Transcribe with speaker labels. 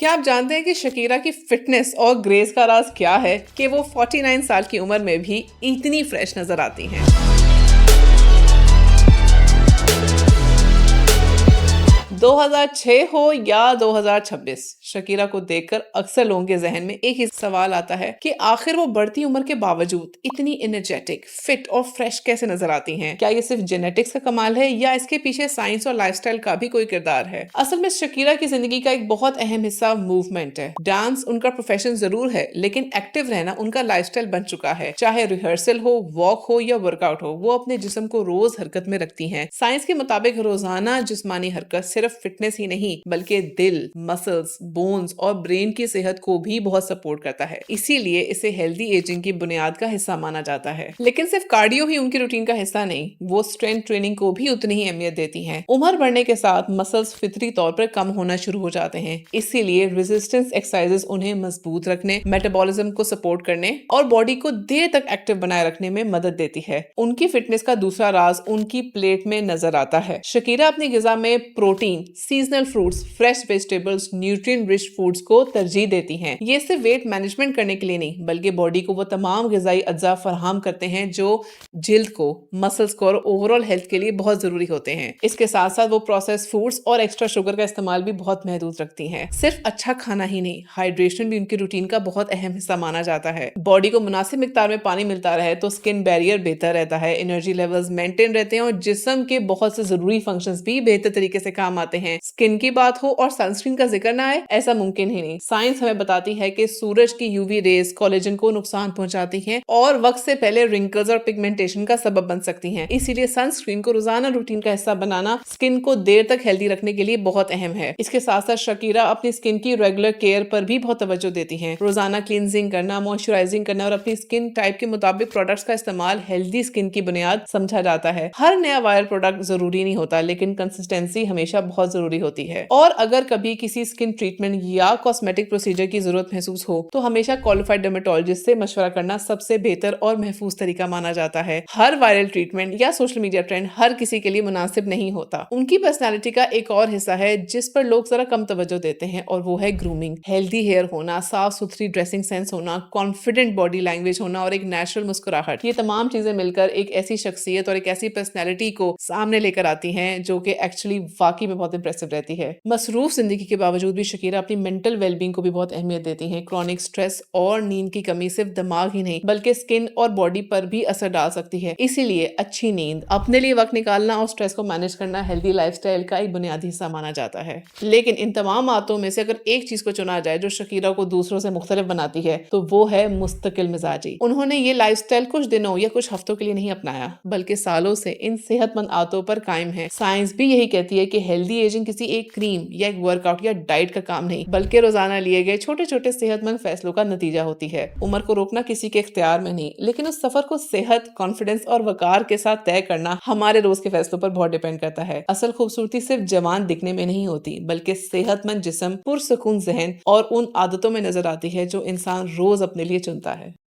Speaker 1: کیا آپ جانتے ہیں کہ شکیرا کی فٹنس اور گریس کا راز کیا ہے کہ وہ 49 سال کی عمر میں بھی اتنی فریش نظر آتی ہیں؟ 2006 ہو یا 2026، شکیرا کو دیکھ کر اکثر لوگوں کے ذہن میں ایک ہی سوال آتا ہے کہ آخر وہ بڑھتی عمر کے باوجود اتنی انرجیٹک، فٹ اور فریش کیسے نظر آتی ہیں؟ کیا یہ صرف جینیٹکس کا کمال ہے یا اس کے پیچھے سائنس اور لائف سٹائل کا بھی کوئی کردار ہے؟ اصل میں شکیرا کی زندگی کا ایک بہت اہم حصہ موومنٹ ہے۔ ڈانس ان کا پروفیشن ضرور ہے، لیکن ایکٹیو رہنا ان کا لائف سٹائل بن چکا ہے۔ چاہے ریہرسل ہو، واک ہو یا ورک آؤٹ ہو، وہ اپنے جسم کو روز حرکت میں رکھتی ہیں۔ سائنس کے مطابق روزانہ جسمانی حرکت صرف فٹنس ہی نہیں بلکہ دل، مسلز، بونز اور برین کی صحت کو بھی بہت سپورٹ کرتا ہے۔ اسی لیے اسے ہیلدی ایجنگ کی بنیاد کا حصہ مانا جاتا ہے۔ لیکن صرف کارڈیو ہی ان کی روٹین کا حصہ نہیں، وہ اسٹرینتھ ٹریننگ کو بھی اتنی ہی اہمیت دیتی ہیں۔ عمر بڑھنے کے ساتھ مسلز فطری طور پر کم ہونا شروع ہو جاتے ہیں، اسی لیے ریزسٹنس ایکسرسائزز انہیں مضبوط رکھنے، میٹابولزم کو سپورٹ کرنے اور باڈی کو دیر تک ایکٹیو بنائے رکھنے میں مدد دیتی ہے۔ ان کی فٹنس کا دوسرا راز ان کی پلیٹ میں نظر آتا ہے۔ شکیرا اپنی غذا میں protein, seasonal fruits, fresh vegetables, nutrient rich foods کو ترجیح دیتی ہیں۔ یہ صرف ویٹ مینجمنٹ کرنے کے لیے نہیں بلکہ باڈی کو وہ تمام غذائی اجزاء فراہم کرتے ہیں جو جلد کو، مسلز کو اور اوورآل ہیلتھ کے لیے بہت ضروری ہوتے ہیں۔ اس کے ساتھ ساتھ وہ پروسیس فوڈز اور ایکسٹرا شوگر کا استعمال بھی بہت محدود رکھتی ہیں۔ صرف اچھا کھانا ہی نہیں، ہائیڈریشن بھی ان کی روٹین کا بہت اہم حصہ مانا جاتا ہے۔ باڈی کو مناسب مقدار میں پانی ملتا رہے تو سکن بیریئر بہتر رہتا ہے، انرجی لیولز مینٹین رہتے ہیں اور جسم کے بہت سے ضروری فنکشنز بھی بہتر طریقے سے کام آتے ہیں۔ سکن کی بات ہو اور سنسکرین کا ذکر نہ آئے، ایسا ممکن ہی نہیں۔ سائنس ہمیں بتاتی ہے کہ سورج کی یو وی ریز کولیجن کو نقصان پہنچاتی ہیں اور وقت سے پہلے رنکلز اور پگمنٹیشن کا سبب بن سکتی ہیں۔ اسی لیے سنسکرین کو روزانہ روٹین کا حصہ بنانا سکن کو دیر تک ہیلدی رکھنے کے لیے بہت اہم ہے۔ اس کے ساتھ ساتھ شکیرا اپنی سکن کی ریگولر کیئر پر بھی بہت توجہ دیتی ہیں۔ روزانہ کلینزنگ کرنا، موئسچرائزنگ کرنا اور اپنی سکن ٹائپ کے مطابق پروڈکٹس کا استعمال ہیلدی سکن کی بنیاد سمجھا جاتا ہے۔ ہر نیا وائرل پروڈکٹ ضروری نہیں ہوتا، لیکن کنسسٹنسی ہمیشہ بہت ضروری ہوتی ہے۔ اور اگر کبھی کسی سکن ٹریٹمنٹ یا کاسمیٹک پروسیجر کی ضرورت محسوس ہو تو ہمیشہ کوالیفائڈ ڈرمیٹولوجسٹ سے مشورہ کرنا سب سے بہتر اور محفوظ طریقہ مانا جاتا ہے۔ ہر وائرل ٹریٹمنٹ یا سوشل میڈیا ٹرینڈ ہر کسی کے لیے مناسب نہیں ہوتا۔ ان کی پرسنالٹی کا ایک اور حصہ ہے جس پر لوگ ذرا کم توجہ دیتے ہیں اور وہ ہے گرومنگ۔ ہیلدی ہیئر ہونا، صاف ستھری ڈریسنگ سینس ہونا، کانفیڈنٹ باڈی لینگویج ہونا اور ایک نیچرل مسکراہٹ، یہ تمام چیزیں مل کر ایک ایسی شخصیت اور ایک ایسی پرسنالٹی کو سامنے لے کر آتی ہیں جو کہ ایکچولی واقعی میں بہت امپریسو رہتی ہے۔ مصروف زندگی کے باوجود بھی شکیرا اپنی مینٹل ویل بینگ کو بھی بہت اہمیت دیتی ہیں۔ کرونک سٹریس اور نیند کی کمی صرف دماغ ہی نہیں بلکہ سکن اور باڈی پر بھی اثر ڈال سکتی ہے، اسی لیے اچھی نیند، اپنے لیے وقت نکالنا اور سٹریس کو مینج کرنا ہیلدی لائف سٹائل کا ایک بنیادی حصہ مانا جاتا ہے۔ لیکن ان تمام عادتوں میں سے اگر ایک چیز کو چنا جائے جو شکیرا کو دوسروں سے مختلف بناتی ہے تو وہ ہے مستقل مزاجی۔ انہوں نے یہ لائف سٹائل کچھ دنوں یا کچھ ہفتوں کے لیے نہیں اپنایا بلکہ سالوں سے ان صحت مند عادتوں پر قائم ہے۔ سائنس بھی یہی کہتی ہے کہ ہیلدی ایجنگ کسی ایک کریم یا ایک ورک آؤٹ یا ڈائٹ کا کام نہیں بلکہ روزانہ لیے گئے چھوٹے چھوٹے صحت مند فیصلوں کا نتیجہ ہوتی ہے۔ عمر کو روکنا کسی کے اختیار میں نہیں، لیکن اس سفر کو صحت، کانفیڈنس اور وقار کے ساتھ طے کرنا ہمارے روز کے فیصلوں پر بہت ڈیپینڈ کرتا ہے۔ اصل خوبصورتی صرف جوان دکھنے میں نہیں ہوتی بلکہ صحت مند جسم، پرسکون ذہن اور ان عادتوں میں نظر آتی ہے جو انسان روز اپنے لیے چنتا ہے۔